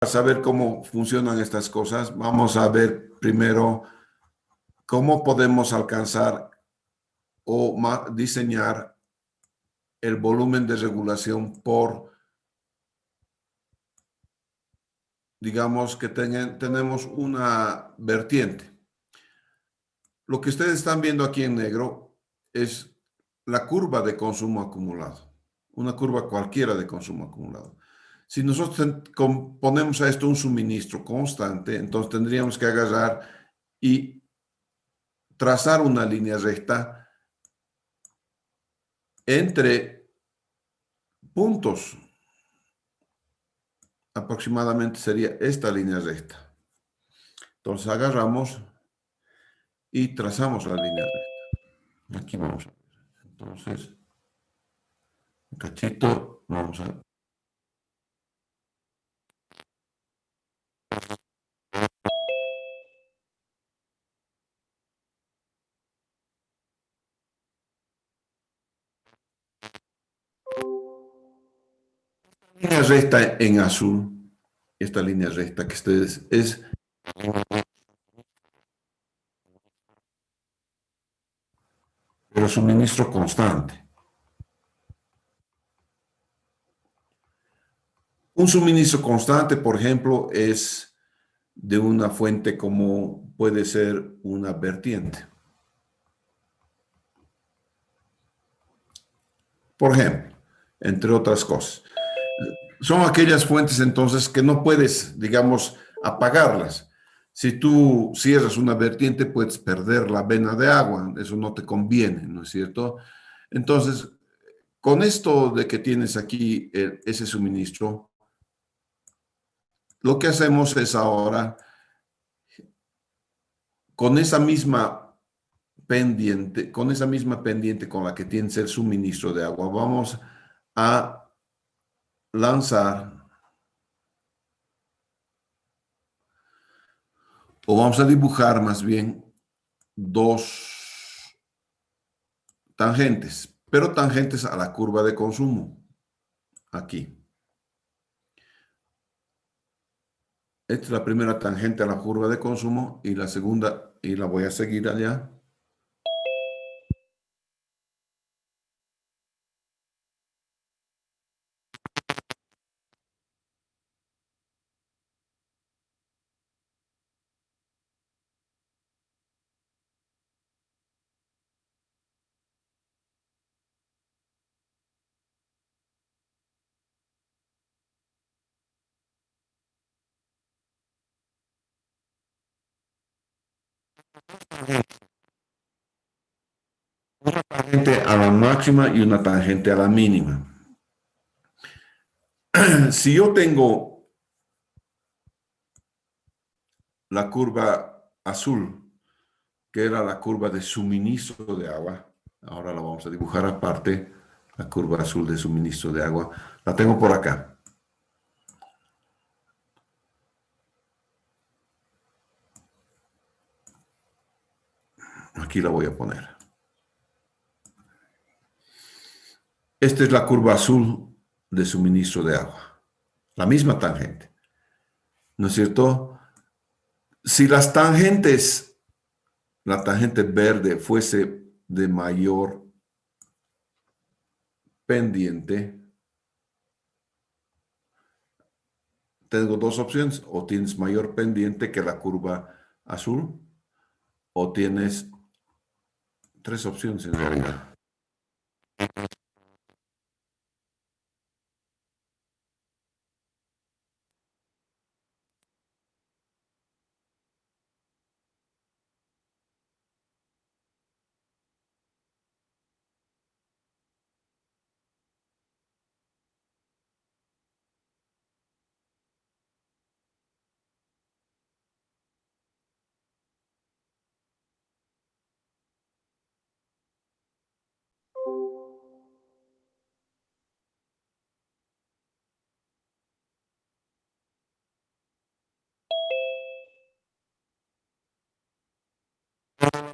Para saber cómo funcionan estas cosas, vamos a ver primero cómo podemos alcanzar o diseñar el volumen de regulación por, digamos que tenemos una vertiente. Lo que ustedes están viendo aquí en negro es la curva de consumo acumulado, una curva cualquiera de consumo acumulado. Si nosotros ponemos a esto un suministro constante, entonces tendríamos que agarrar y trazar una línea recta entre puntos. Aproximadamente sería esta línea recta. Entonces agarramos y trazamos la línea recta. Aquí vamos a ver. Entonces, un cachito, vamos a... Línea recta en azul, esta línea recta que ustedes es el suministro constante. Un suministro constante, por ejemplo, es de una fuente como puede ser una vertiente. Por ejemplo, entre otras cosas. Son aquellas fuentes entonces que no puedes, digamos, apagarlas. Si tú cierras una vertiente, puedes perder la vena de agua, eso no te conviene, ¿no es cierto? Entonces, con esto de que tienes aquí ese suministro, lo que hacemos es ahora, con esa misma pendiente con la que tienes el suministro de agua, vamos a lanzar o vamos a dibujar más bien dos tangentes, pero tangentes a la curva de consumo, aquí. Esta es la primera tangente a la curva de consumo y la segunda, y la voy a seguir allá. Una tangente a la máxima y una tangente a la mínima. Si yo tengo la curva azul, que era la curva de suministro de agua, ahora la vamos a dibujar aparte, la curva azul de suministro de agua, la tengo por acá. Aquí la voy a poner. Esta es la curva azul de suministro de agua, la misma tangente, ¿no es cierto? Si las tangentes, la tangente verde fuese de mayor pendiente, tengo dos opciones, o tienes mayor pendiente que la curva azul, o tienes tres opciones en realidad.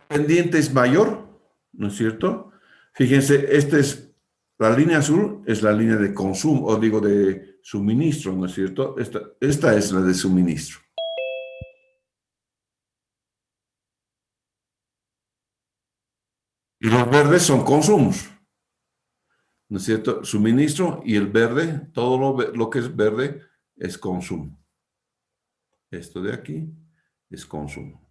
Pendiente es mayor, ¿no es cierto? Fíjense, este es La línea azul es la línea de consumo, o digo de suministro, ¿no es cierto? Esta es la de suministro. Y los verdes son consumos, ¿no es cierto? Suministro y el verde, todo lo que es verde es consumo. Esto de aquí es consumo.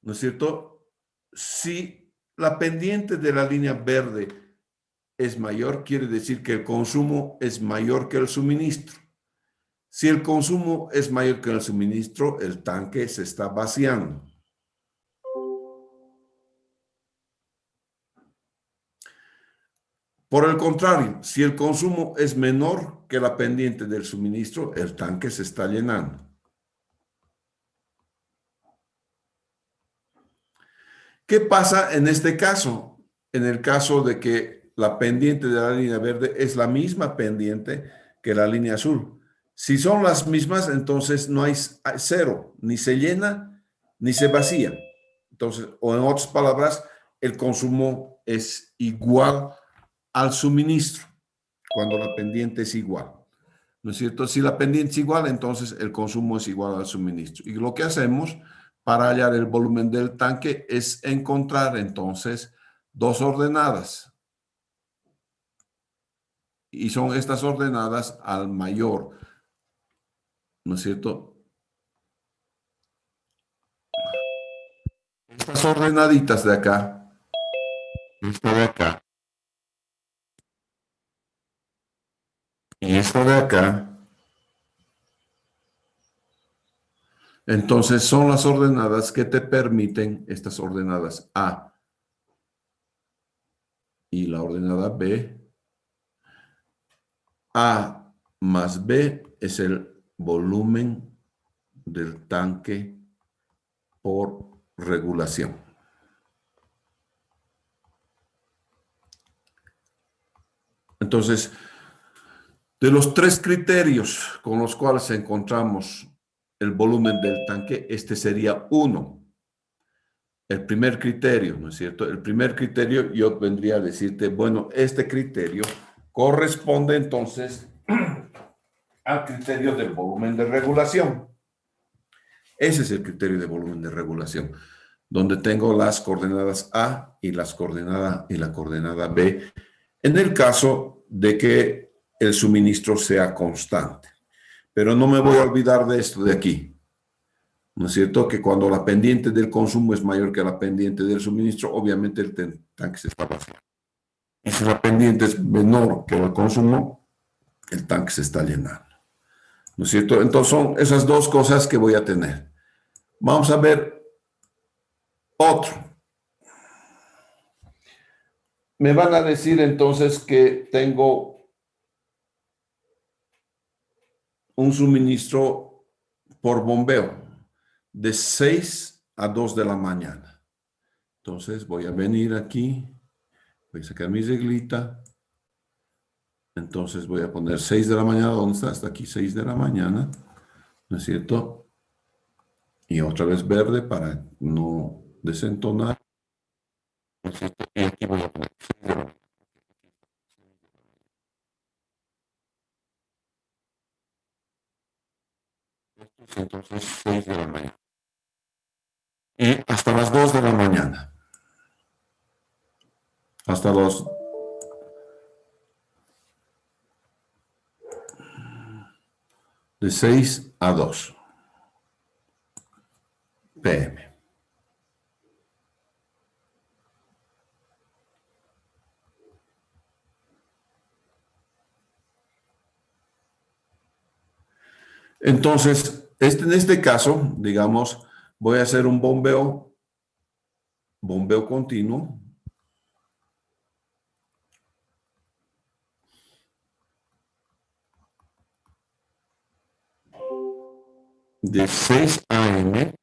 ¿No es cierto? Si la pendiente de la línea verde es mayor, quiere decir que el consumo es mayor que el suministro. Si el consumo es mayor que el suministro, el tanque se está vaciando. Por el contrario, si el consumo es menor que la pendiente del suministro, el tanque se está llenando. ¿Qué pasa en este caso? En el caso de que la pendiente de la línea verde es la misma pendiente que la línea azul. Si son las mismas, entonces no hay cero, ni se llena ni se vacía. Entonces, o en otras palabras, el consumo es igual al suministro cuando la pendiente es igual. ¿No es cierto? Si la pendiente es igual, entonces el consumo es igual al suministro. Y lo que hacemos para hallar el volumen del tanque es encontrar entonces dos ordenadas. Y son estas ordenadas al mayor. ¿No es cierto? Estas ordenaditas de acá, esta de acá y esta de acá, entonces son las ordenadas que te permiten, estas ordenadas A y la ordenada B. A más B es el volumen del tanque por regulación. Entonces, de los tres criterios con los cuales encontramos el volumen del tanque, este sería uno. El primer criterio, ¿no es cierto? El primer criterio yo vendría a decirte, bueno, este criterio corresponde entonces al criterio del volumen de regulación. Ese es el criterio de volumen de regulación, donde tengo las coordenadas A y la coordenada B, en el caso de que el suministro sea constante. Pero no me voy a olvidar de esto de aquí. ¿No es cierto? Que cuando la pendiente del consumo es mayor que la pendiente del suministro, obviamente el tanque se está vaciando. Y si la pendiente es menor que el consumo, el tanque se está llenando. ¿No es cierto? Entonces son esas dos cosas que voy a tener. Vamos a ver otro. Me van a decir entonces que tengo un suministro por bombeo de 6 a 2 de la mañana. Entonces voy a venir aquí, voy a sacar mi reglita. Entonces voy a poner 6 de la mañana. ¿Dónde está? Hasta aquí 6 de la mañana. ¿No es cierto? Y otra vez verde para no desentonar. ¿No es cierto? Y aquí voy a poner 6 de la mañana. Entonces 6 de la mañana. Y hasta las 2 de la mañana. Hasta los de 6 a 2 p.m. Entonces, en este caso, digamos, voy a hacer un bombeo continuo. De 6 a.m.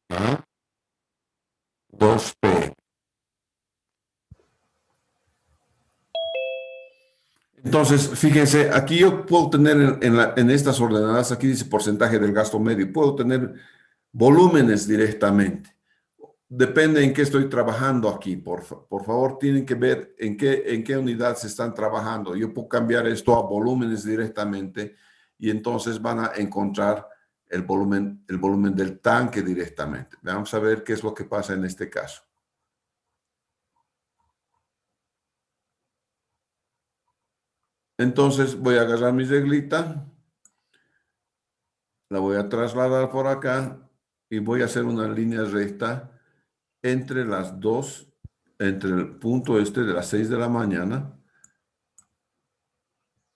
a 2 p.m. Entonces, fíjense, aquí yo puedo tener en estas ordenadas, aquí dice porcentaje del gasto medio, puedo tener volúmenes directamente. Depende en qué estoy trabajando aquí. Por favor, tienen que ver en qué unidad se están trabajando. Yo puedo cambiar esto a volúmenes directamente y entonces van a encontrar el volumen del tanque directamente. Vamos a ver qué es lo que pasa en este caso. Entonces voy a agarrar mi reglita, la voy a trasladar por acá y voy a hacer una línea recta entre las dos, entre el punto este de las 6 de la mañana,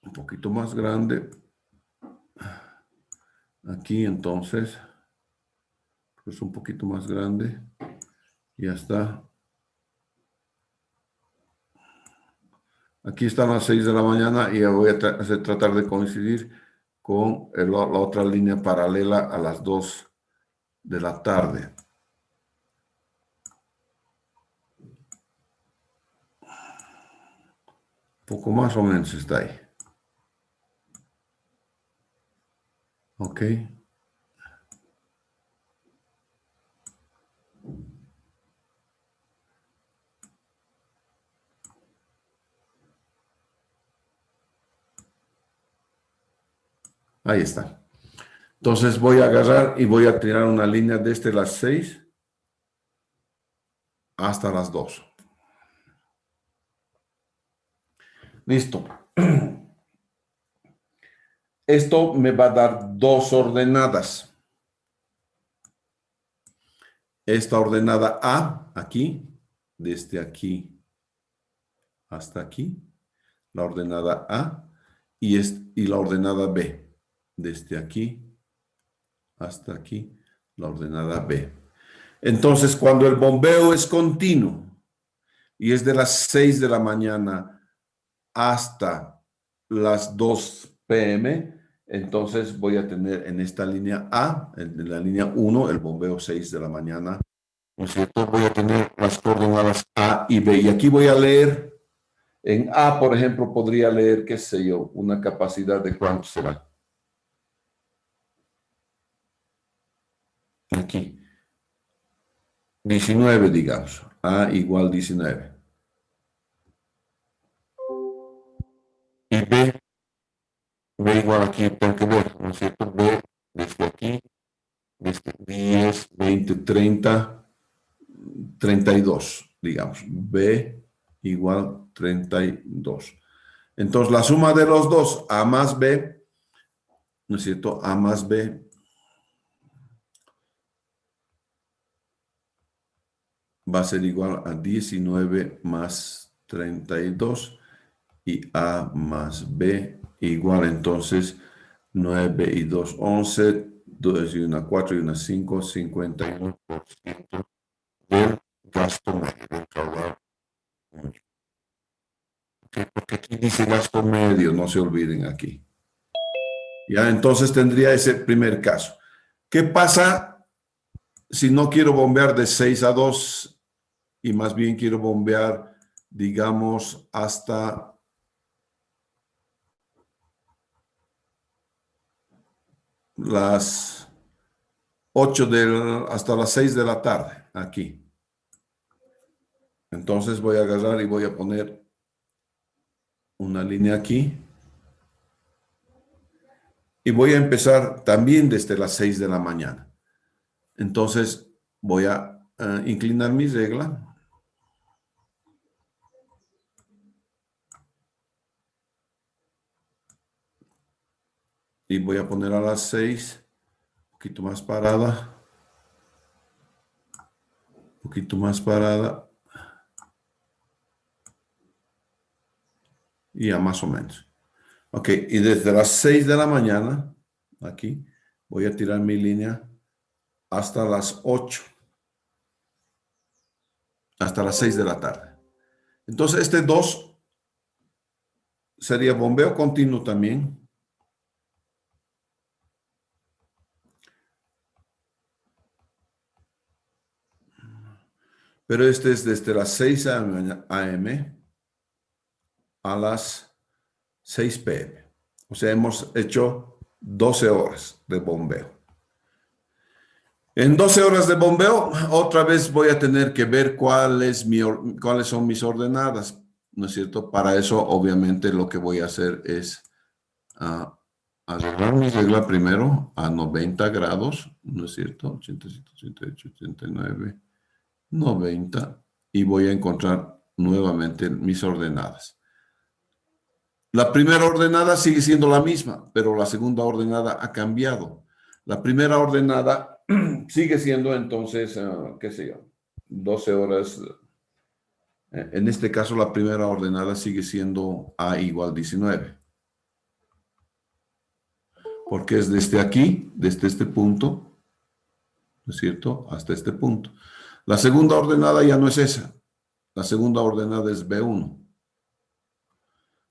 un poquito más grande. Aquí entonces, pues un poquito más grande, ya está. Aquí están las 6 de la mañana y voy a tratar de coincidir con la otra línea paralela a las 2 de la tarde. Poco más o menos está ahí. Ok. Ahí está. Entonces voy a agarrar y voy a tirar una línea desde las 6 hasta las 2. Listo. Esto me va a dar dos ordenadas. Esta ordenada A, aquí, desde aquí hasta aquí, la ordenada A, y la ordenada B, desde aquí hasta aquí, la ordenada B. Entonces, cuando el bombeo es continuo y es de las 6 de la mañana hasta las 2 p.m., entonces voy a tener en esta línea A, en la línea 1, el bombeo 6 de la mañana, ¿no es cierto? Voy a tener las coordenadas A y B. Y aquí voy a leer, en A, por ejemplo, podría leer, qué sé yo, una capacidad de cuánto será. Aquí. 19, digamos. A igual 19. Y B igual aquí, tengo que ver, ¿no es cierto? B desde aquí, desde 10, 20, 30, 32, digamos. B igual 32. Entonces, la suma de los dos, A más B, ¿no es cierto? A más B va a ser igual a 19 más 32 y A más B igual entonces 9 y 2, 11, 2 y 1, 4 y 1, 5, 51% del gasto medio del caudal. Porque aquí dice gasto medio, no se olviden aquí. Ya, entonces tendría ese primer caso. ¿Qué pasa si no quiero bombear de 6 a 2 y más bien quiero bombear, digamos, hasta las 8 hasta las 6 de la tarde, aquí? Entonces voy a agarrar y voy a poner una línea aquí. Y voy a empezar también desde las 6 de la mañana. Entonces voy a inclinar mi regla. Y voy a poner a las 6, un poquito más parada. Un poquito más parada. Y ya más o menos. Ok, y desde las 6 de la mañana, aquí, voy a tirar mi línea hasta las 8. Hasta las 6 de la tarde. Entonces, este 2 sería bombeo continuo también. Pero este es desde las 6 a.m. a las 6 p.m. O sea, hemos hecho 12 horas de bombeo. En 12 horas de bombeo, otra vez voy a tener que ver cuáles son mis ordenadas, ¿no es cierto? Para eso, obviamente, lo que voy a hacer es arreglar mi regla primero a 90 grados, ¿no es cierto? 87, 88, 89, 90, y voy a encontrar nuevamente mis ordenadas. La primera ordenada sigue siendo la misma, pero la segunda ordenada ha cambiado. La primera ordenada sigue siendo entonces, qué sé yo, 12 horas. En este caso, la primera ordenada sigue siendo A igual 19. Porque es desde aquí, desde este punto, ¿no es cierto?, hasta este punto. La segunda ordenada ya no es esa. La segunda ordenada es B1.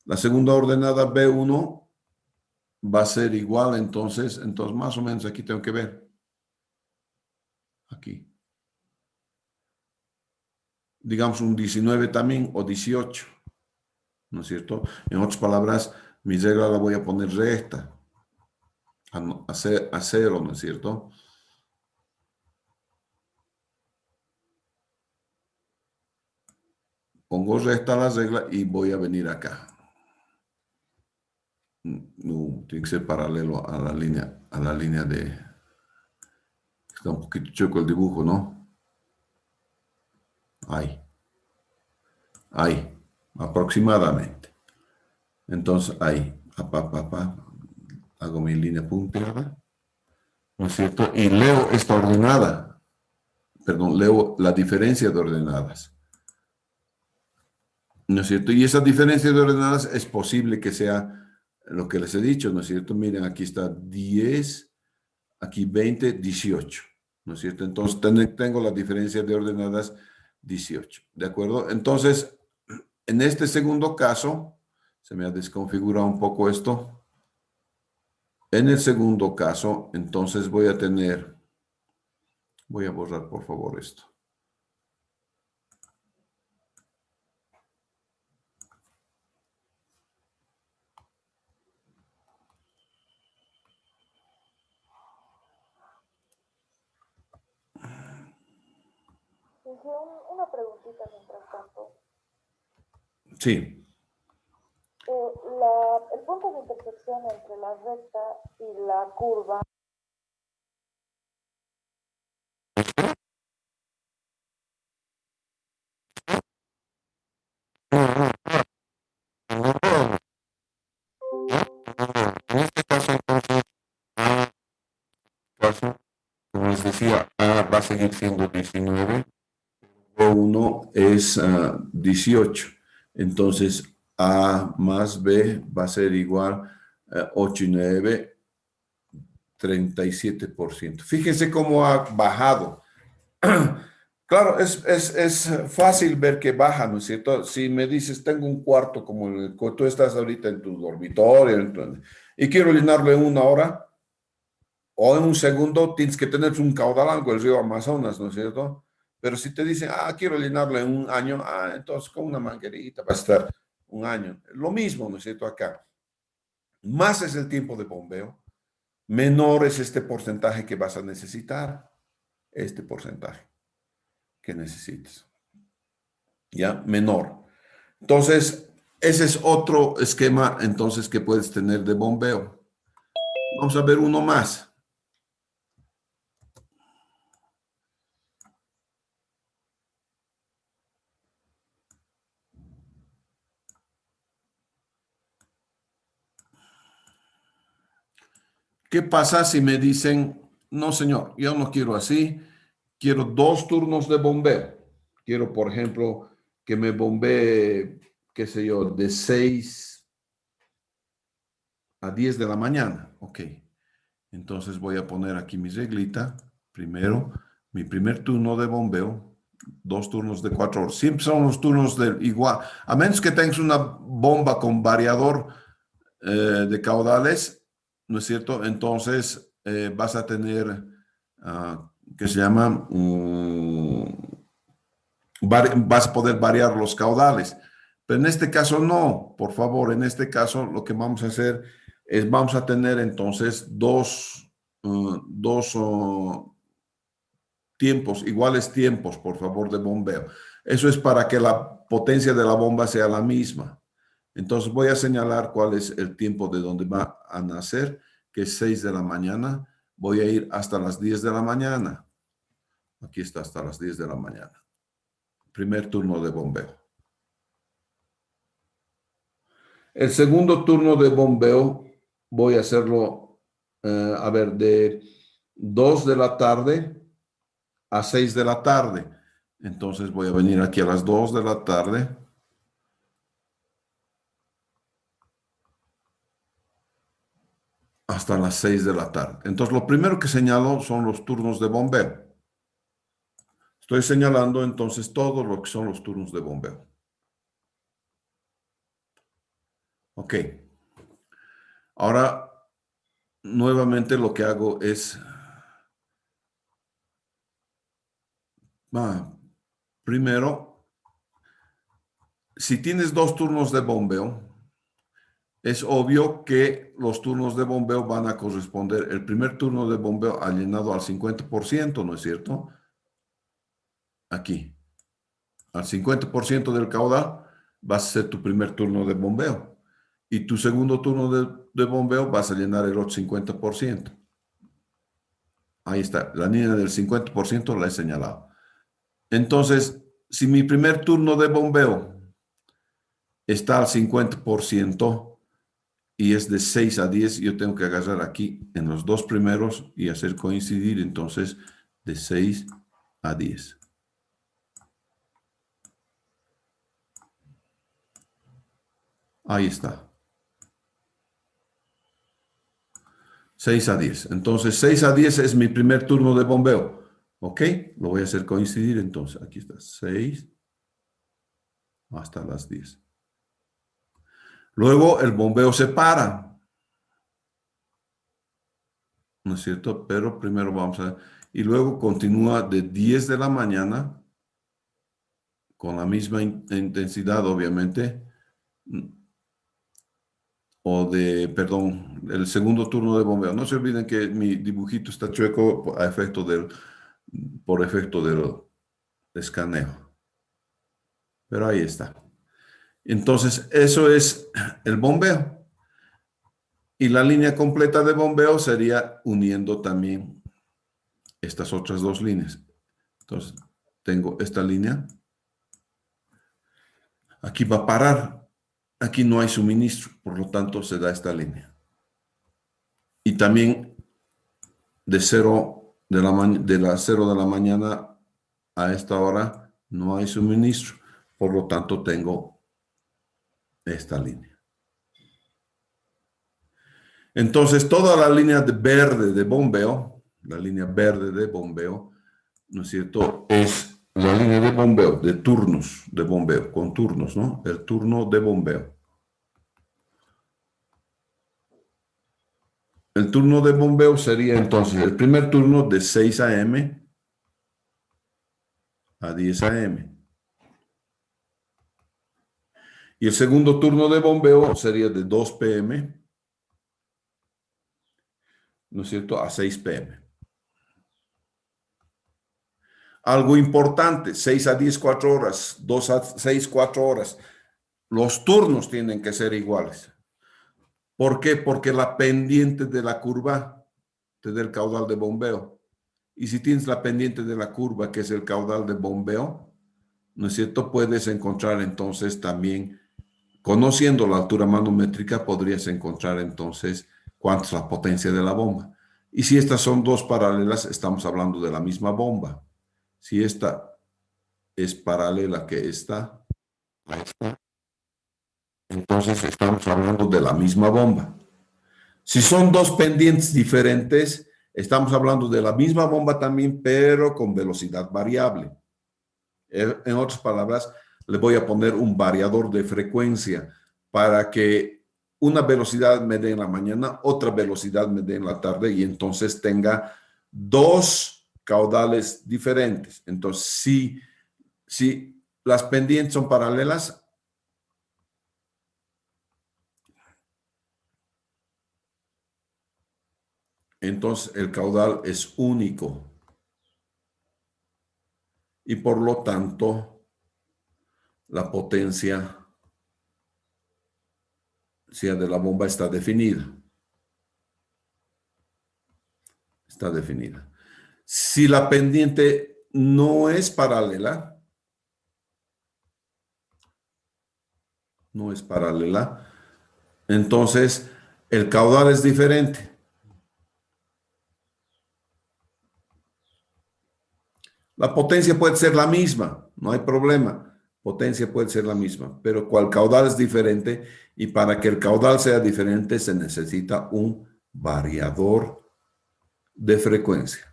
La segunda ordenada B1 va a ser igual, entonces más o menos aquí tengo que ver. Aquí. Digamos un 19 también o 18, ¿no es cierto? En otras palabras, mi regla la voy a poner recta, a cero, ¿no es cierto? Pongo recta la regla y voy a venir acá. No, tiene que ser paralelo a la línea de... Está un poquito chueco el dibujo, ¿no? Ahí, aproximadamente. Entonces, ahí, hago mi línea punteada, ¿no es cierto? Y leo esta ordenada, perdón, leo la diferencia de ordenadas, ¿no es cierto? Y esa diferencia de ordenadas es posible que sea lo que les he dicho, ¿no es cierto? Miren, aquí está 10, aquí 20, 18, ¿no es cierto? Entonces, tengo la diferencia de ordenadas 18, ¿de acuerdo? Entonces, en este segundo caso, se me ha desconfigurado un poco esto. En el segundo caso, entonces voy a borrar por favor esto. Una preguntita mientras tanto. Sí. El punto de intersección entre la recta y la curva. En este caso, entonces, como les decía, A va a seguir siendo 19, B1 es 18. Entonces, A más B va a ser igual a 8 y 9, 37%. Fíjense cómo ha bajado. Claro, es fácil ver que baja, ¿no es cierto? Si me dices, tengo un cuarto como el que tú estás ahorita en tu dormitorio y quiero llenarlo en 1 hora o en un segundo, tienes que tener un caudal algo, el río Amazonas, ¿no es cierto? Pero si te dicen, quiero llenarlo en 1 año, entonces con una manguerita va a estar 1 año. Lo mismo, ¿no es cierto? Acá. Más es el tiempo de bombeo, menor es este porcentaje que vas a necesitar, este porcentaje que necesites. ¿Ya? Menor. Entonces, ese es otro esquema, entonces, que puedes tener de bombeo. Vamos a ver uno más. ¿Qué pasa si me dicen, no, señor, yo no quiero así, quiero 2 turnos de bombeo? Quiero, por ejemplo, que me bombee, qué sé yo, de 6 a 10 de la mañana. Ok. Entonces voy a poner aquí mi reglita. Primero, mi primer turno de bombeo, 2 turnos de 4 horas. Siempre son los turnos de igual. A menos que tengas una bomba con variador de caudales, ¿no es cierto? Entonces vas a tener, ¿qué se llama? Vas a poder variar los caudales. Pero en este caso no, por favor, en este caso lo que vamos a hacer es vamos a tener entonces dos tiempos, iguales tiempos, por favor, de bombeo. Eso es para que la potencia de la bomba sea la misma. Entonces voy a señalar cuál es el tiempo de donde va a nacer, que es 6 de la mañana. Voy a ir hasta las 10 de la mañana. Aquí está, hasta las 10 de la mañana. Primer turno de bombeo. El segundo turno de bombeo voy a hacerlo, a ver, de 2 de la tarde a 6 de la tarde. Entonces voy a venir aquí a las 2 de la tarde. Hasta las 6 de la tarde. Entonces, lo primero que señalo son los turnos de bombeo. Estoy señalando entonces todo lo que son los turnos de bombeo. Ok. Ahora, nuevamente lo que hago es, primero, si tienes 2 turnos de bombeo, es obvio que los turnos de bombeo van a corresponder. El primer turno de bombeo ha llenado al 50%, ¿no es cierto? Aquí. Al 50% del caudal va a ser tu primer turno de bombeo. Y tu segundo turno de bombeo vas a llenar el otro 50%. Ahí está, la línea del 50% la he señalado. Entonces, si mi primer turno de bombeo está al 50% y es de 6 a 10, yo tengo que agarrar aquí en los dos primeros y hacer coincidir entonces de 6 a 10. Ahí está. 6 a 10. Entonces, 6 a 10 es mi primer turno de bombeo. ¿Ok? Lo voy a hacer coincidir entonces. Aquí está. 6 hasta las 10. Luego el bombeo se para. ¿No es cierto? Pero primero vamos a... Y luego continúa de 10 de la mañana con la misma intensidad, obviamente. Perdón, el segundo turno de bombeo. No se olviden que mi dibujito está chueco por efecto del escaneo. Pero ahí está. Entonces, eso es el bombeo. Y la línea completa de bombeo sería uniendo también estas otras dos líneas. Entonces, tengo esta línea. Aquí va a parar. Aquí no hay suministro, por lo tanto, se da esta línea. Y también de 0 de la mañana a esta hora no hay suministro. Por lo tanto, tengo esta línea. Entonces, toda la línea verde de bombeo, la línea verde de bombeo, ¿no es cierto? Es la línea de bombeo, de turnos de bombeo, con turnos, ¿no? El turno de bombeo. El turno de bombeo sería entonces el primer turno de 6 a.m. a 10 a.m. Y el segundo turno de bombeo sería de 2 p.m., ¿no es cierto?, a 6 p.m. Algo importante, 6 a 10, 4 horas, 2 a 6, 4 horas. Los turnos tienen que ser iguales. ¿Por qué? Porque la pendiente de la curva te da el caudal de bombeo. Y si tienes la pendiente de la curva, que es el caudal de bombeo, ¿no es cierto? Puedes encontrar entonces también, conociendo la altura manométrica, podrías encontrar entonces cuánto es la potencia de la bomba. Y si estas son dos paralelas, estamos hablando de la misma bomba. Si esta es paralela que esta, entonces estamos hablando de la misma bomba. Si son dos pendientes diferentes, estamos hablando de la misma bomba también, pero con velocidad variable. En otras palabras, le voy a poner un variador de frecuencia para que una velocidad me dé en la mañana, otra velocidad me dé en la tarde y entonces tenga dos caudales diferentes. Entonces, si las pendientes son paralelas, entonces el caudal es único. y por lo tanto la potencia de la bomba está definida. Está definida. Si la pendiente no es paralela, entonces el caudal es diferente. La potencia puede ser la misma, no hay problema. Potencia puede ser la misma, pero cual caudal es diferente y para que el caudal sea diferente se necesita un variador de frecuencia.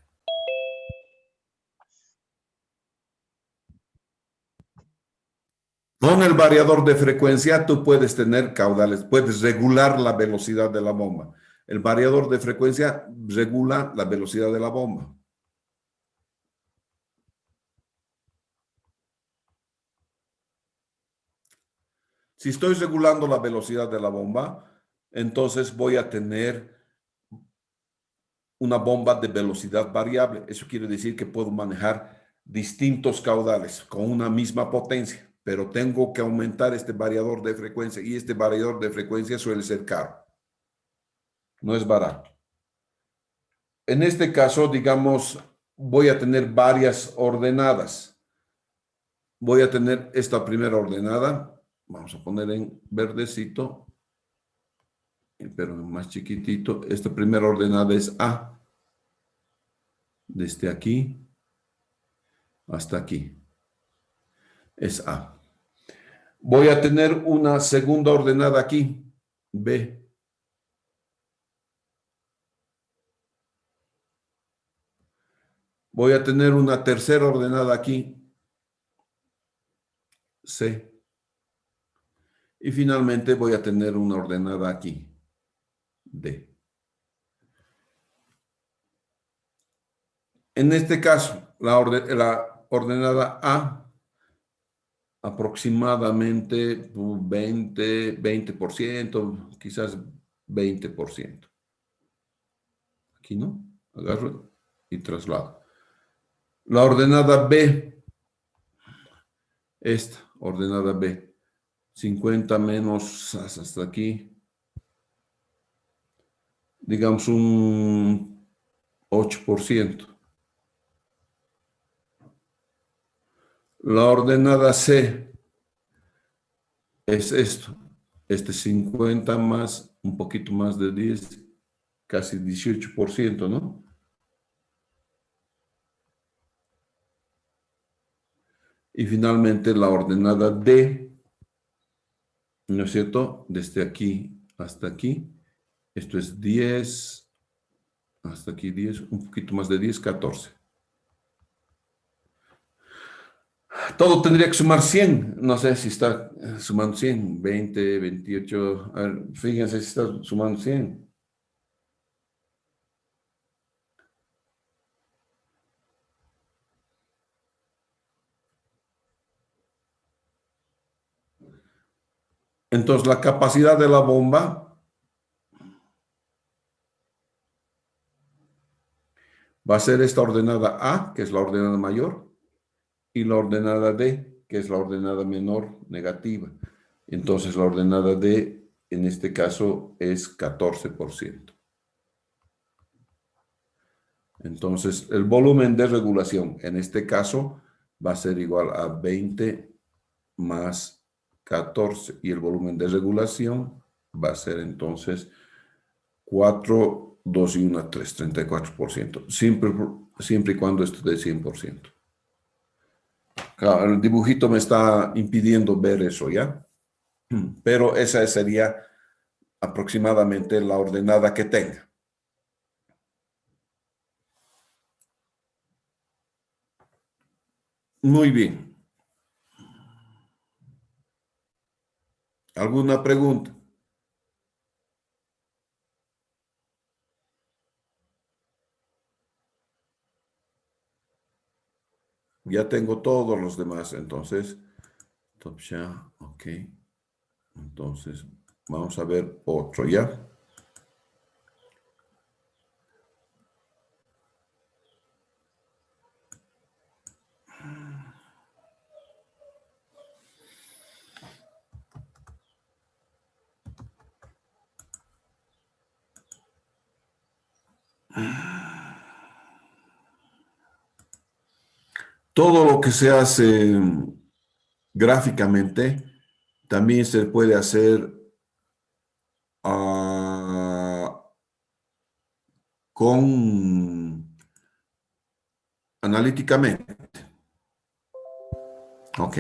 Con el variador de frecuencia tú puedes tener caudales, puedes regular la velocidad de la bomba. El variador de frecuencia regula la velocidad de la bomba. Si estoy regulando la velocidad de la bomba, entonces voy a tener una bomba de velocidad variable. Eso quiere decir que puedo manejar distintos caudales con una misma potencia, pero tengo que aumentar este variador de frecuencia y este variador de frecuencia suele ser caro. No es barato. En este caso, digamos, voy a tener varias ordenadas. Voy a tener esta primera ordenada, vamos a poner en verdecito, pero más chiquitito. Esta primera ordenada es A, desde aquí hasta aquí, es A. Voy a tener una segunda ordenada aquí, B. Voy a tener una tercera ordenada aquí, C. Y finalmente voy a tener una ordenada aquí, D. En este caso, la ordenada A, aproximadamente 20%, quizás 20%. Aquí, ¿no? Agarro y traslado. La ordenada B, esta ordenada B, 50 menos hasta aquí, digamos un 8%. La ordenada C es esto, este 50 más, un poquito más de 10, casi 18%, ¿no? Y finalmente la ordenada D, ¿no es cierto? Desde aquí hasta aquí, esto es 10, hasta aquí 10, un poquito más de 10, 14. Todo tendría que sumar 100. No sé si está sumando 100, 20, 28. A ver, fíjense si está sumando 100. Entonces, la capacidad de la bomba va a ser esta ordenada A, que es la ordenada mayor, y la ordenada D, que es la ordenada menor negativa. Entonces, la ordenada D, en este caso, es 14%. Entonces, el volumen de regulación, en este caso, va a ser igual a 20 más 14. Y el volumen de regulación va a ser entonces 4, 2 y 1, 3, 34%. Siempre y cuando esto dé 100%. Claro, el dibujito me está impidiendo ver eso, ¿ya? Pero esa sería aproximadamente la ordenada que tenga. Muy bien. ¿Alguna pregunta? Ya tengo todos los demás, entonces, top ya, ok. Entonces, vamos a ver otro, ¿ya? Todo lo que se hace gráficamente también se puede hacer con analíticamente. Ok.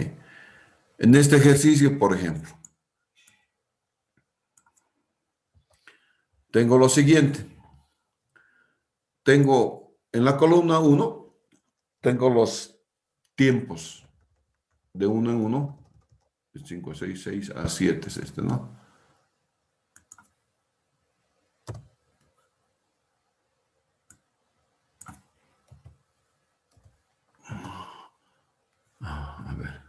En este ejercicio, por ejemplo, tengo lo siguiente. Tengo en la columna 1, tengo los tiempos de 1 en 1, 5, 6, 6 a 7 es este, ¿no? A ver.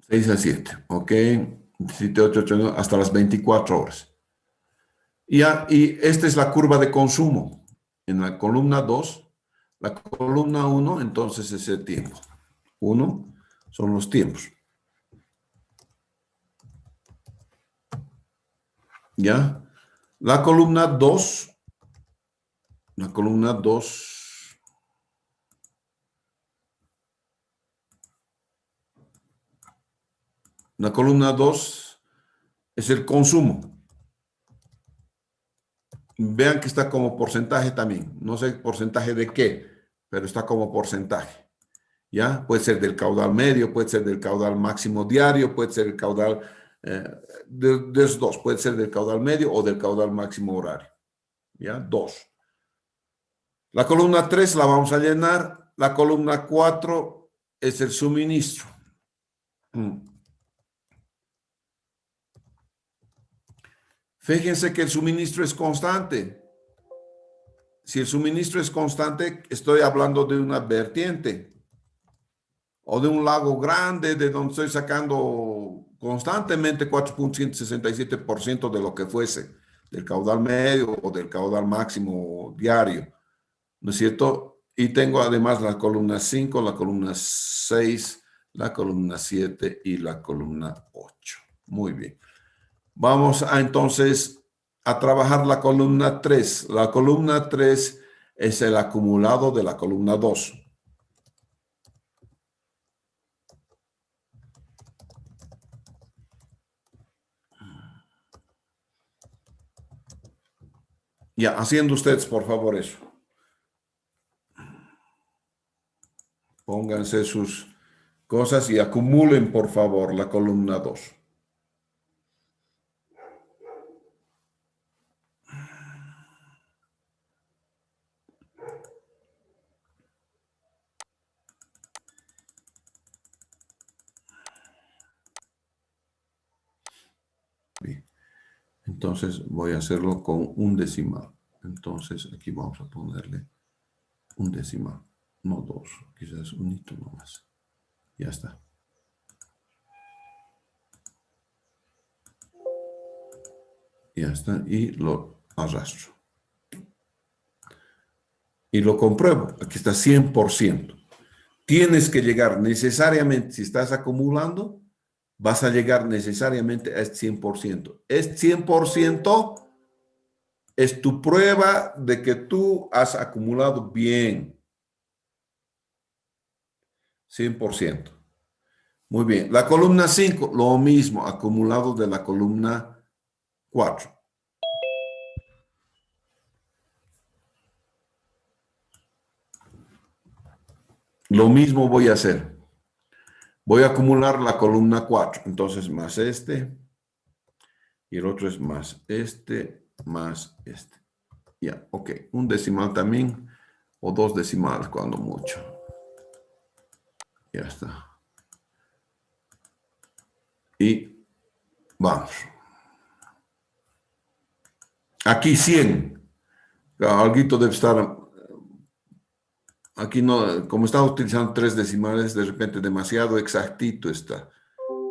6 a 7, ok. 7, 8, 8, 9, hasta las 24 horas. Y esta es la curva de consumo. En la columna 2, la columna 1, entonces es el tiempo. 1 son los tiempos. ¿Ya? La columna 2, la columna 2, la columna 2 es el consumo. Vean que está como porcentaje también. No sé porcentaje de qué, pero está como porcentaje. ¿Ya? Puede ser del caudal medio, puede ser del caudal máximo diario, puede ser el caudal de los dos. Puede ser del caudal medio o del caudal máximo horario. ¿Ya? 2. La columna 3 la vamos a llenar. La columna 4 es el suministro. Fíjense que el suministro es constante. Si el suministro es constante, estoy hablando de una vertiente o de un lago grande de donde estoy sacando constantemente 4.167% de lo que fuese, del caudal medio o del caudal máximo diario, ¿no es cierto? Y tengo además la columna 5, la columna 6, la columna 7 y la columna 8. Muy bien. Vamos a entonces a trabajar la columna 3. La columna 3 es el acumulado de la columna 2. Ya, haciendo ustedes, por favor, eso. Pónganse sus cosas y acumulen, por favor, la columna 2. Bien. Entonces voy a hacerlo con un decimal. Entonces aquí vamos a ponerle un decimal, no 2, quizás un hito nomás. Ya está. Ya está. Y lo arrastro. Y lo compruebo. Aquí está 100%. Tienes que llegar necesariamente, si estás acumulando, vas a llegar necesariamente a este 100%. Este 100% es tu prueba de que tú has acumulado bien. 100%. Muy bien. La columna 5, lo mismo, acumulado de la columna 4. Lo mismo voy a hacer. Voy a acumular la columna 4. Entonces, más este. Y el otro es más este, más este. Ya, ok. Un decimal también. O 2 decimales cuando mucho. Ya está. Y vamos. Aquí 100. Alguito debe estar. Aquí no, como estaba utilizando 3 decimales, de repente demasiado exactito está.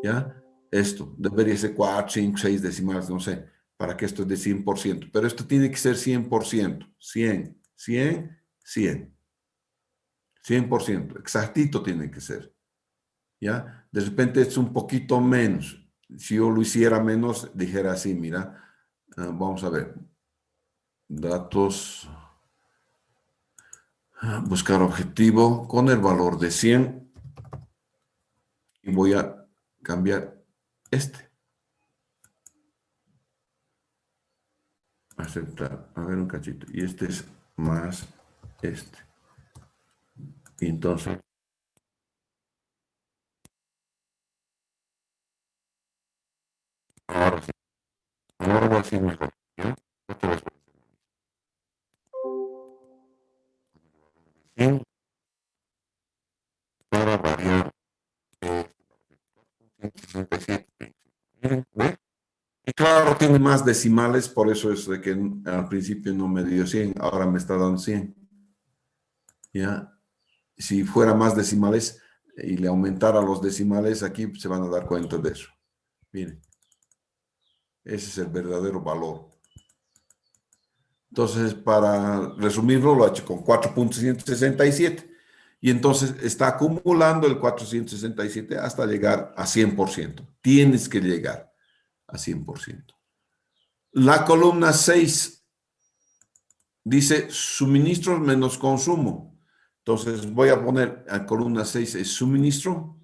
¿Ya? Esto debería ser 4, 5, 6 decimales, no sé, para que esto es de 100%. Pero esto tiene que ser 100%. 100, 100, 100. 100%. Exactito tiene que ser. ¿Ya? De repente es un poquito menos. si yo lo hiciera menos, dijera así, mira, vamos a ver, datos, buscar objetivo con el valor de 100 y voy a cambiar este. Aceptar, a ver un cachito, y este es más este. Y entonces, ahora sí, ahora va a ser mejor, ¿ya? Otra vez. 100 para variar 167. Miren, ¿ve? Y claro, tiene más decimales, por eso es de que al principio no me dio 100, ahora me está dando 100. ¿Ya? Si fuera más decimales y le aumentara los decimales, aquí se van a dar cuenta de eso. Miren, ese es el verdadero valor. Entonces, para resumirlo, lo ha hecho con 4.167. Y entonces está acumulando el 467 hasta llegar a 100%. Tienes que llegar a 100%. La columna 6 dice suministros menos consumo. Entonces voy a poner a columna 6 es suministro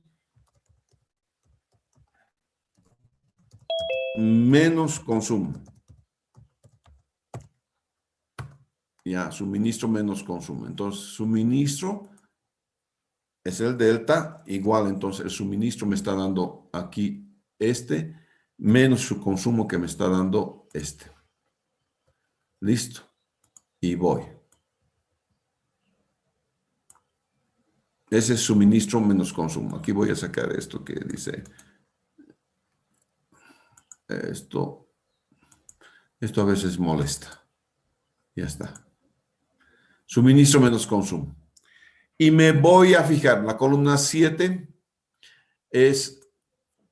menos consumo. Ya, suministro menos consumo. Entonces, suministro es el delta, igual entonces el suministro me está dando aquí este, menos su consumo que me está dando este. Listo. Y voy. Ese es suministro menos consumo. Aquí voy a sacar esto que dice esto. Esto a veces molesta. Ya está. Suministro menos consumo. Y me voy a fijar, la columna 7 es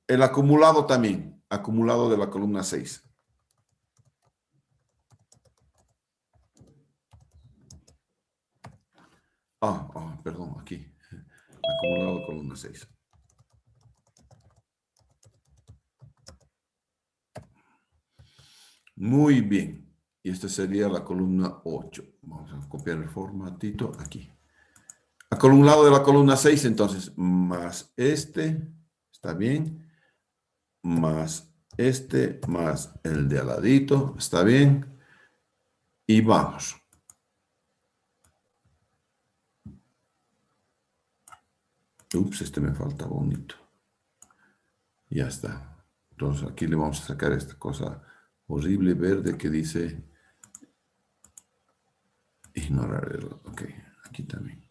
el acumulado también, acumulado de la columna 6. Perdón, aquí. Acumulado de columna 6. Muy bien. Y esta sería la columna 8. Vamos a copiar el formatito aquí. Acumulado de la columna 6, entonces, más este, está bien, más este, más el de al ladito, está bien. Y vamos. Ups, este me falta bonito. Ya está. Entonces aquí le vamos a sacar esta cosa horrible verde que dice ignorar el... Ok, aquí también.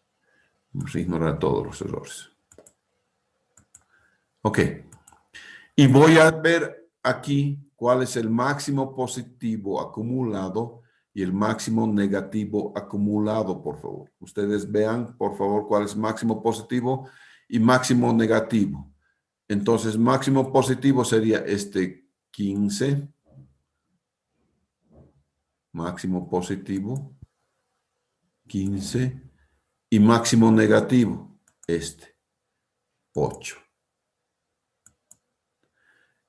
Vamos a ignorar todos los errores. Ok. Y voy a ver aquí cuál es el máximo positivo acumulado y el máximo negativo acumulado, por favor. Ustedes vean, por favor, cuál es máximo positivo y máximo negativo. Entonces, máximo positivo sería este 15. Máximo positivo, 15. Y máximo negativo, este, 8.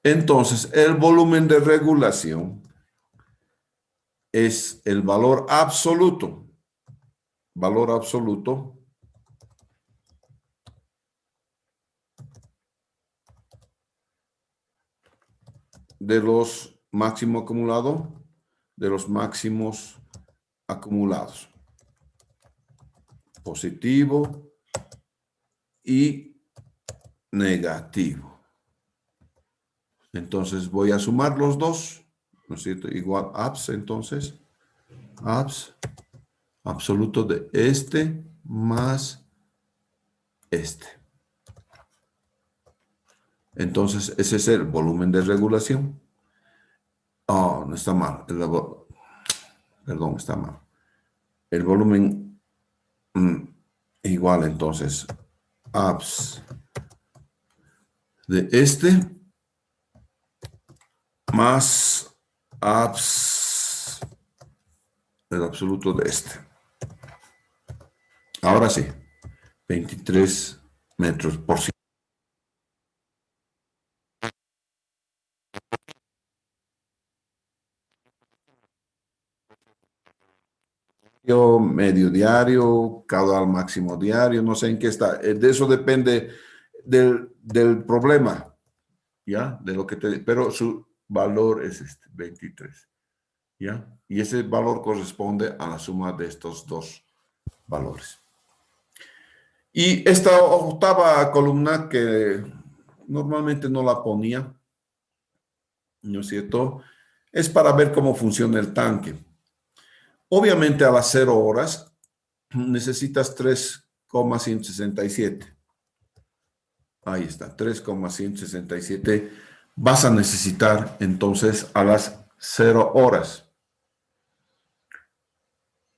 Entonces, el volumen de regulación es el valor absoluto de los máximos acumulados, de los máximos acumulados. Positivo y negativo. Entonces voy a sumar los dos, ¿no es cierto? Igual abs, entonces, abs absoluto de este más este. Entonces, ese es el volumen de regulación. Oh, no está mal. Perdón, está mal. El volumen igual, entonces, abs de este más abs del absoluto de este. Ahora sí, 23 metros por segundo. medio diario, caudal máximo diario, no sé en qué está. De eso depende del problema, ¿ya? De lo que pero su valor es este, 23, ¿ya? Y ese valor corresponde a la suma de estos dos valores. Y esta octava columna que normalmente no la ponía, ¿no es cierto? Es para ver cómo funciona el tanque. Obviamente a las 0 horas necesitas 3,167. Ahí está, 3,167. Vas a necesitar entonces a las 0 horas.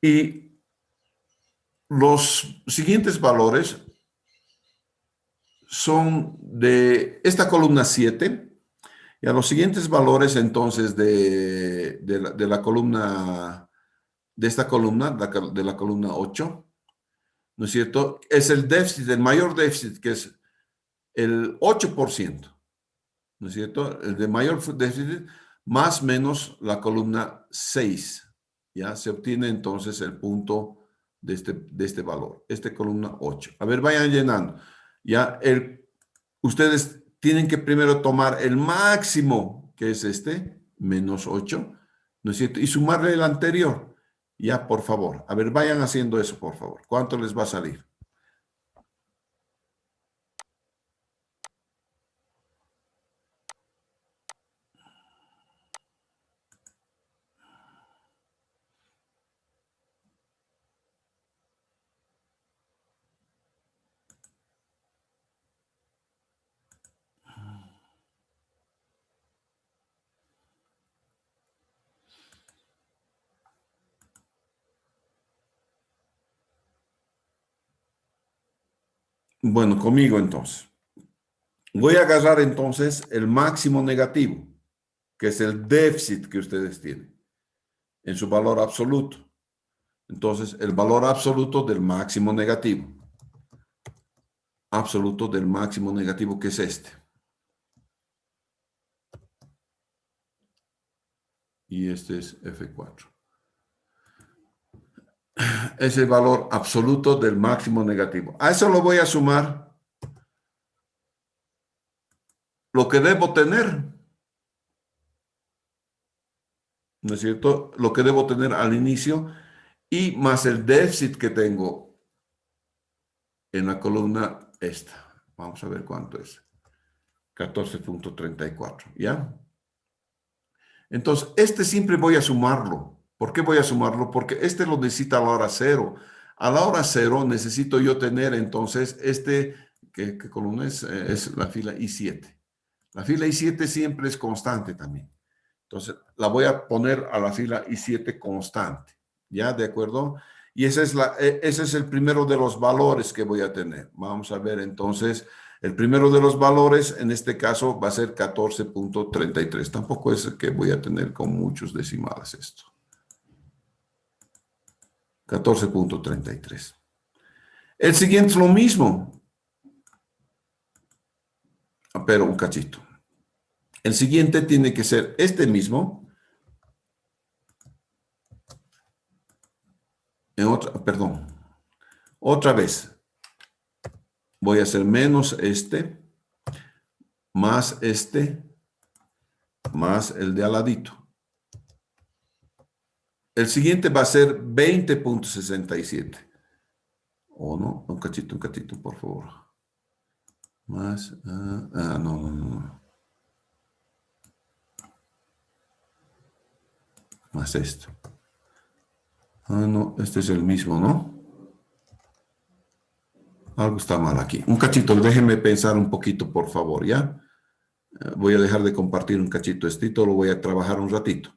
Y los siguientes valores son de esta columna 7 y a los siguientes valores entonces de la columna, de esta columna, de la columna 8, ¿no es cierto? Es el déficit, el mayor déficit, que es el 8%, ¿no es cierto? El de mayor déficit más menos la columna 6, ¿ya? Se obtiene entonces el punto de este valor, esta columna 8. A ver, vayan llenando. Ya, ustedes tienen que primero tomar el máximo, que es este, menos 8, ¿no es cierto? Y sumarle el anterior. Ya, por favor. A ver, vayan haciendo eso, por favor. ¿Cuánto les va a salir? Bueno, conmigo entonces. Voy a agarrar entonces el máximo negativo, que es el déficit que ustedes tienen, en su valor absoluto. Entonces, el valor absoluto del máximo negativo. Absoluto del máximo negativo, que es este. Y este es F4. Es el valor absoluto del máximo negativo. A eso lo voy a sumar lo que debo tener, ¿no es cierto? Lo que debo tener al inicio y más el déficit que tengo en la columna esta. Vamos a ver cuánto es. 14,34, ¿ya? Entonces, este siempre voy a sumarlo. ¿Por qué voy a sumarlo? Porque este lo necesita a la hora 0. A la hora 0 necesito yo tener entonces ¿qué columna es? Es la fila I7. La fila I7 siempre es constante también. Entonces, la voy a poner a la fila I7 constante. ¿Ya? ¿De acuerdo? Y ese es el primero de los valores que voy a tener. Vamos a ver entonces, el primero de los valores, en este caso, va a ser 14,33. Tampoco es que voy a tener con muchos decimales esto. 14,33. El siguiente es lo mismo, pero un cachito. El siguiente tiene que ser este mismo. Perdón. Otra vez. Voy a hacer menos más más el de al ladito. El siguiente va a ser 20,67. ¿O no? Un cachito, por favor. Más, no. Más esto. No, este es el mismo, ¿no? Algo está mal aquí. Un cachito, déjenme pensar un poquito, por favor, ¿ya? Voy a dejar de compartir un cachito esto, lo voy a trabajar un ratito.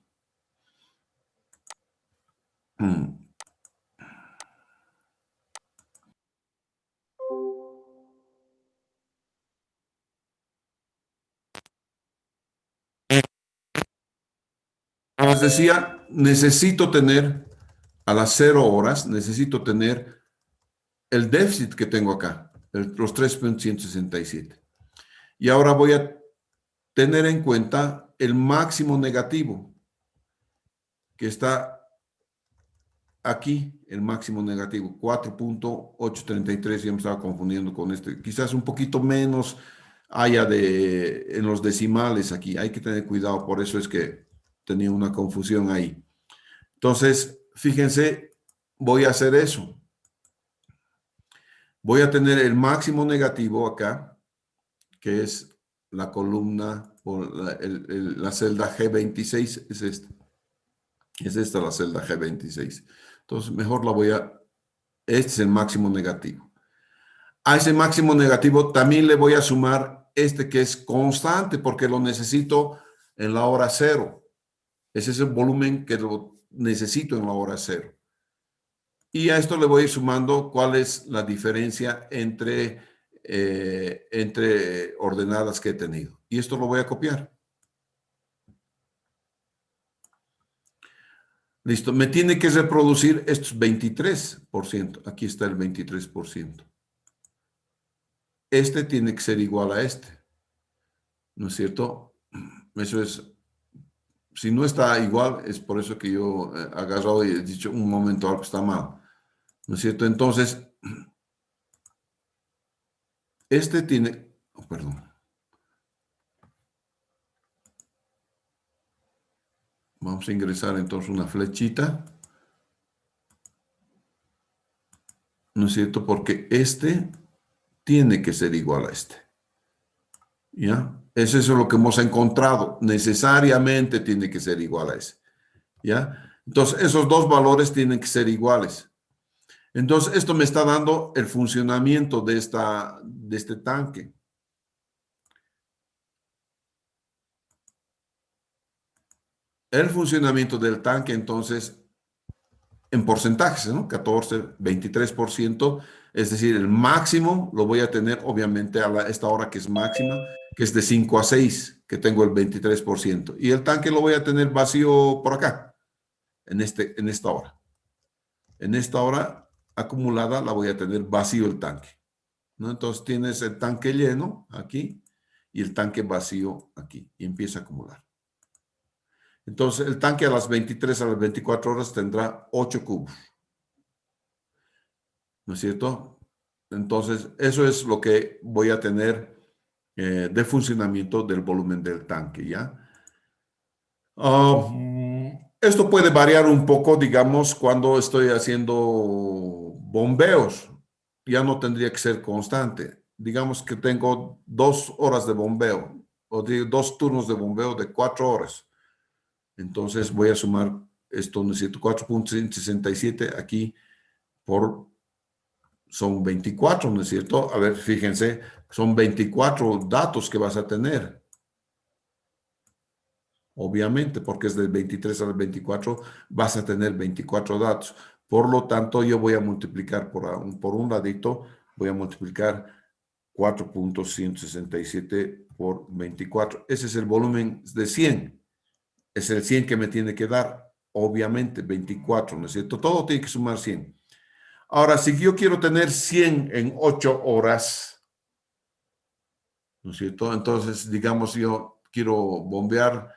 Les decía, necesito tener a las 0 horas, necesito tener el déficit que tengo acá, los 3,167. Y ahora voy a tener en cuenta el máximo negativo, que está aquí el máximo negativo, 4.833, ya me estaba confundiendo con este, quizás un poquito menos haya en los decimales aquí, hay que tener cuidado, por eso es que tenía una confusión ahí. Entonces, fíjense, voy a hacer eso. Voy a tener el máximo negativo acá, que es la columna, o la celda G26, es esta. Es esta la celda G26. Entonces, mejor la voy a... Este es el máximo negativo. A ese máximo negativo también le voy a sumar este que es constante porque lo necesito en la hora cero. Ese es el volumen que lo necesito en la hora cero. Y a esto le voy a ir sumando cuál es la diferencia entre ordenadas que he tenido. Y esto lo voy a copiar. Listo. Me tiene que reproducir estos 23%. Aquí está el 23%. Este tiene que ser igual a este. ¿No es cierto? Eso es, si no está igual, es por eso que yo he agarrado y he dicho un momento algo está mal. ¿No es cierto? Entonces, este tiene, oh, perdón. Vamos a ingresar entonces una flechita. ¿No es cierto? Porque este tiene que ser igual a este. ¿Ya? Es eso lo que hemos encontrado. Necesariamente tiene que ser igual a ese. ¿Ya? Entonces, esos dos valores tienen que ser iguales. Entonces, esto me está dando el funcionamiento de este tanque. El funcionamiento del tanque, entonces, en porcentajes, ¿no? 14, 23%, es decir, el máximo lo voy a tener, obviamente, a esta hora que es máxima, que es de 5 a 6, que tengo el 23%. Y el tanque lo voy a tener vacío por acá, en esta hora. En esta hora acumulada la voy a tener vacío el tanque, ¿no? Entonces tienes el tanque lleno aquí y el tanque vacío aquí y empieza a acumular. Entonces el tanque a las 23, a las 24 horas tendrá 8 cubos. ¿No es cierto? Entonces eso es lo que voy a tener de funcionamiento del volumen del tanque, ¿ya? Esto puede variar un poco, digamos, cuando estoy haciendo bombeos. Ya no tendría que ser constante. Digamos que tengo 2 horas de bombeo o 2 turnos de bombeo de 4 horas. Entonces voy a sumar esto, ¿no es cierto? 4.67 aquí son 24, ¿no es cierto? A ver, fíjense, son 24 datos que vas a tener. Obviamente, porque es del 23 al 24, vas a tener 24 datos. Por lo tanto, yo voy a multiplicar por un ladito, voy a multiplicar 4.167 por 24. Ese es el volumen de 100. Es el 100 que me tiene que dar, obviamente, 24, ¿no es cierto? Todo tiene que sumar 100. Ahora, si yo quiero tener 100 en 8 horas, ¿no es cierto? Entonces, digamos, yo quiero bombear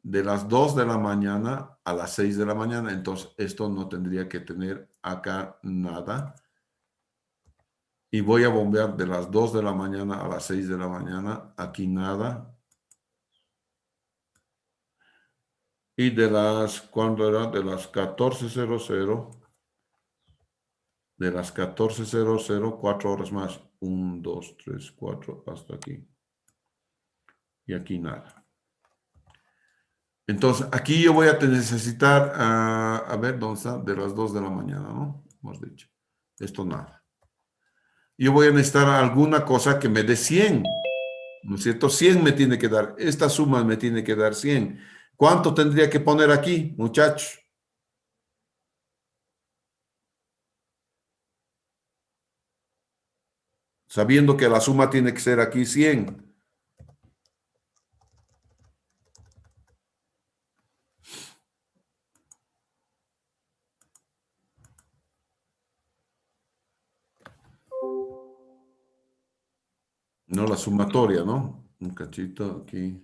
de las 2 de la mañana a las 6 de la mañana, entonces esto no tendría que tener acá nada. Y voy a bombear de las 2 de la mañana a las 6 de la mañana, aquí nada. Y ¿cuándo era? De las 14:00, de las 14:00, 4 horas más. 1, 2, 3, 4, hasta aquí. Y aquí nada. Entonces, aquí yo voy a necesitar, a ver, ¿dónde está? De las 2 de la mañana, ¿no? Hemos dicho. Esto nada. Yo voy a necesitar alguna cosa que me dé 100, ¿no es cierto? 100 me tiene que dar, esta suma me tiene que dar 100. ¿Cuánto tendría que poner aquí, muchachos? Sabiendo que la suma tiene que ser aquí 100. No la sumatoria, ¿no? Un cachito aquí.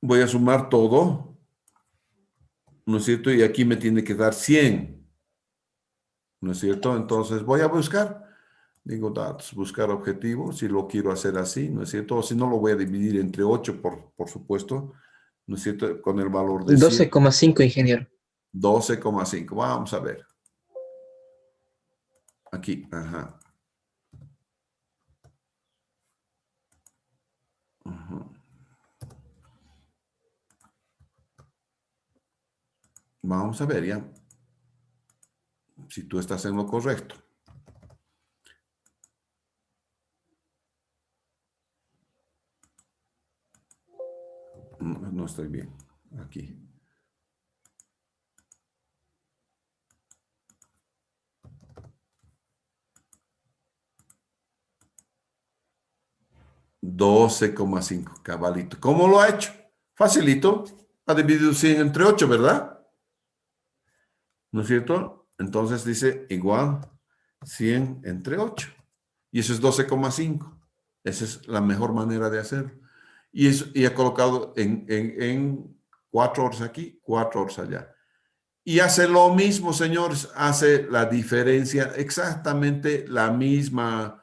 Voy a sumar todo. ¿no es cierto? Y aquí me tiene que dar 100, ¿no es cierto? Entonces voy a buscar, digo datos, buscar objetivo, si lo quiero hacer así, ¿no es cierto? O si no, lo voy a dividir entre 8, por supuesto, ¿no es cierto? Con el valor de 100, 12,5, ingeniero. 12,5. Vamos a ver. Aquí, ajá. Ajá. Vamos a ver ya si tú estás en lo correcto. No, no estoy bien. Aquí. $12,5, cabalito. ¿Cómo lo ha hecho? Facilito. Ha dividido 100 entre 8, ¿verdad? ¿No es cierto? Entonces dice igual 100 entre 8. Y eso es 12,5. Esa es la mejor manera de hacerlo. Y ha colocado en 4 horas aquí, 4 horas allá. Y hace lo mismo, señores, hace la diferencia, exactamente la misma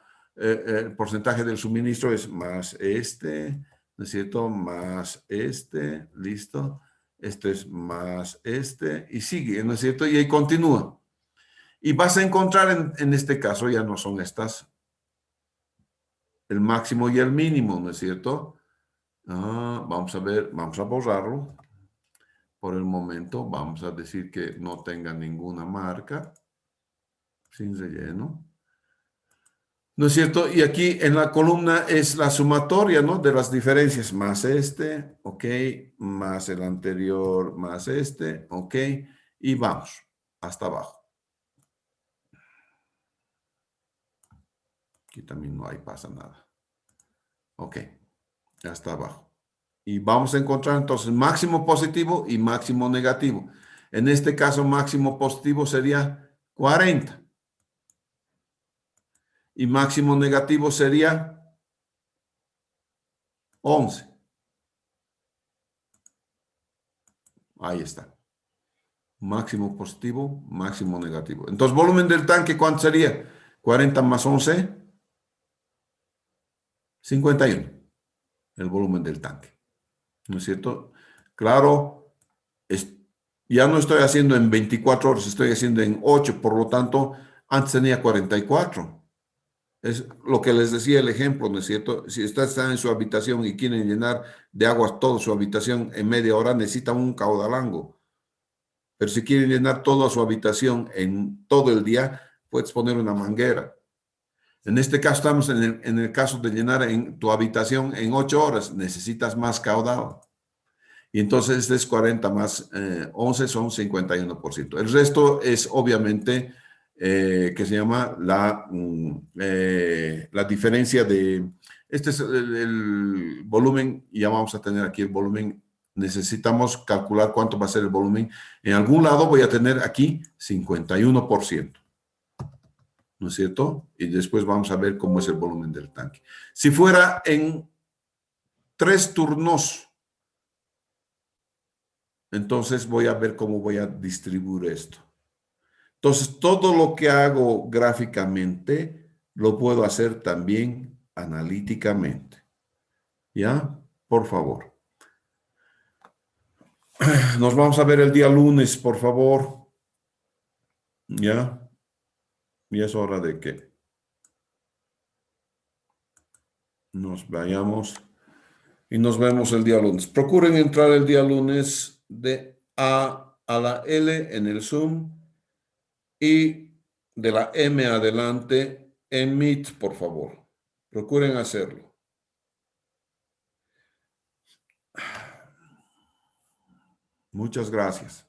porcentaje del suministro es más este, ¿no es cierto? Más este, listo. Este es más este y sigue, ¿no es cierto? Y ahí continúa. Y vas a encontrar en este caso, ya no son estas, el máximo y el mínimo, ¿no es cierto? Vamos a ver, vamos a borrarlo. Por el momento vamos a decir que no tenga ninguna marca, sin relleno. ¿No es cierto? Y aquí en la columna es la sumatoria, ¿no? De las diferencias, más este, ok, más el anterior, más este, ok, y vamos hasta abajo. Aquí también no hay, pasa nada. Ok, hasta abajo. Y vamos a encontrar entonces máximo positivo y máximo negativo. En este caso, máximo positivo sería 40. Y máximo negativo sería 11. Ahí está. Máximo positivo, máximo negativo. Entonces, volumen del tanque, ¿cuánto sería? 40 más 11, 51. El volumen del tanque. ¿No es cierto? Claro, ya no estoy haciendo en 24 horas, estoy haciendo en 8. Por lo tanto, antes tenía 44. Es lo que les decía el ejemplo, ¿no es cierto? Si están en su habitación y quieren llenar de agua toda su habitación en media hora, necesitan un caudalango. Pero si quieren llenar toda su habitación en todo el día, puedes poner una manguera. En este caso estamos en el caso de llenar en tu habitación en 8 horas, necesitas más caudal. Y entonces este es 40 más 11 son 51%. El resto es obviamente que se llama la diferencia de, este es el volumen, y ya vamos a tener aquí el volumen. Necesitamos calcular cuánto va a ser el volumen. En algún lado voy a tener aquí 51%. ¿No es cierto? Y después vamos a ver cómo es el volumen del tanque. Si fuera en 3 turnos, entonces voy a ver cómo voy a distribuir esto. Entonces, todo lo que hago gráficamente lo puedo hacer también analíticamente. ¿Ya? Por favor. Nos vamos a ver el día lunes, por favor. ¿Ya? Y es hora de que nos vayamos y nos vemos el día lunes. Procuren entrar el día lunes de A a la L en el Zoom y de la M adelante en Meet, por favor. Procuren hacerlo. Muchas gracias.